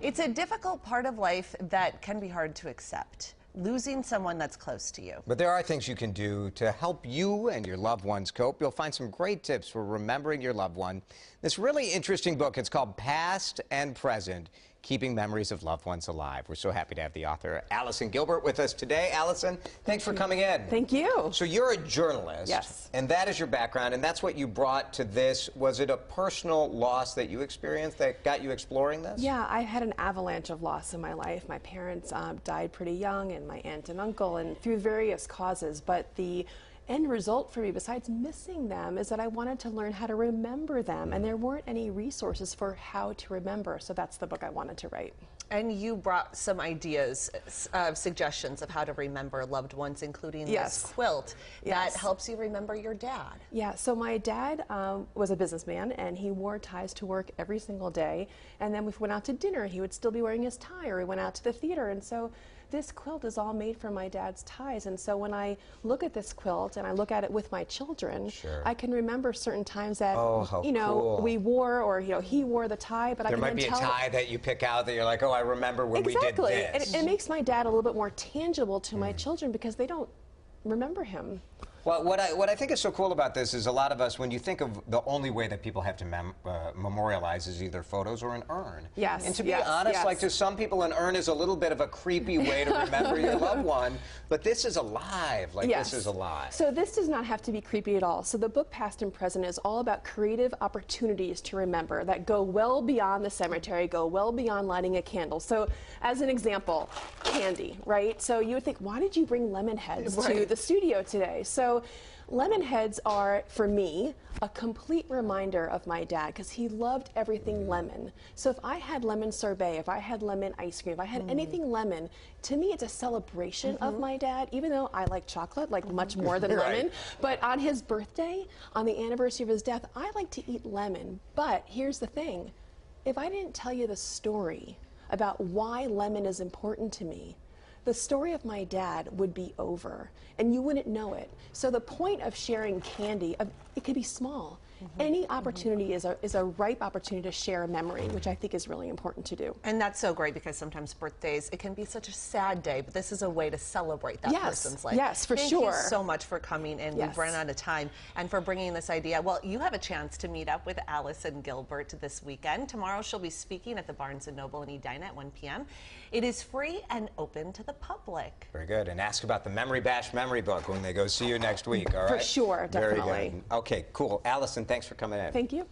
It's a difficult part of life that can be hard to accept. Losing someone that's close to you. But there are things you can do to help you and your loved ones cope. You'll find some great tips for remembering your loved one. This really interesting book, it's called Past and Present, Keeping Memories of Loved Ones Alive. We're so happy to have the author, Allison Gilbert, with us today. Allison, thanks for coming in. Thank you. So you're a journalist. Yes. And that is your background, and that's what you brought to this. Was it a personal loss that you experienced that got you exploring this? Yeah, I had an avalanche of loss in my life. My parents died pretty young, and my aunt and uncle, and through various causes. But the end result for me, besides missing them, is that I wanted to learn how to remember them, and there weren't any resources for how to remember, so that's the book I wanted to write. And you brought some ideas, suggestions of how to remember loved ones, including this quilt that helps you remember your dad. Yeah, so my dad was a businessman, and he wore ties to work every single day, and then if we went out to dinner, he would still be wearing his tie, or we went out to the theater, and so this quilt is all made from my dad's ties, and so when I look at this quilt and I look at it with my children, I can remember certain times that we wore, or he wore the tie, but there might be a tie that you pick out that you're like, oh, I remember when we did this. And it makes my dad a little bit more tangible to my children because they don't remember him. Well, what I think is so cool about this is a lot of us, when you think of the only way that people have to memorialize is either photos or an urn. Yes. And to be honest, like to some people, an urn is a little bit of a creepy way to remember your loved one, but this is alive. Like this is alive. So this does not have to be creepy at all. So the book Past and Present is all about creative opportunities to remember that go well beyond the cemetery, go well beyond lighting a candle. So as an example, candy, right? So you would think, why did you bring lemon heads to the studio today? So lemon heads are, for me, a complete reminder of my dad because he loved everything lemon. So if I had lemon sorbet, if I had lemon ice cream, if I had anything lemon, to me it's a celebration of my dad, even though I like chocolate, like much more than lemon. But on his birthday, on the anniversary of his death, I like to eat lemon. But here's the thing, if I didn't tell you the story about why lemon is important to me, the story of my dad would be over, and you wouldn't know it. So the point of sharing candy, it could be small. Any opportunity is a ripe opportunity to share a memory, which I think is really important to do. And that's so great because sometimes birthdays, it can be such a sad day, but this is a way to celebrate that person's life. Yes, for sure. Thank you so much for coming in. We've run out of time, and for bringing this idea. Well, you have a chance to meet up with Allison Gilbert this weekend. Tomorrow she'll be speaking at the Barnes & Noble in Edina at 1 p.m. It is free and open to the public. Very good. And ask about the Memory Bash Memory Book when they go see you next week, all right? For sure, definitely. Very good. Okay, cool. Allison, thanks for coming in. Thank you.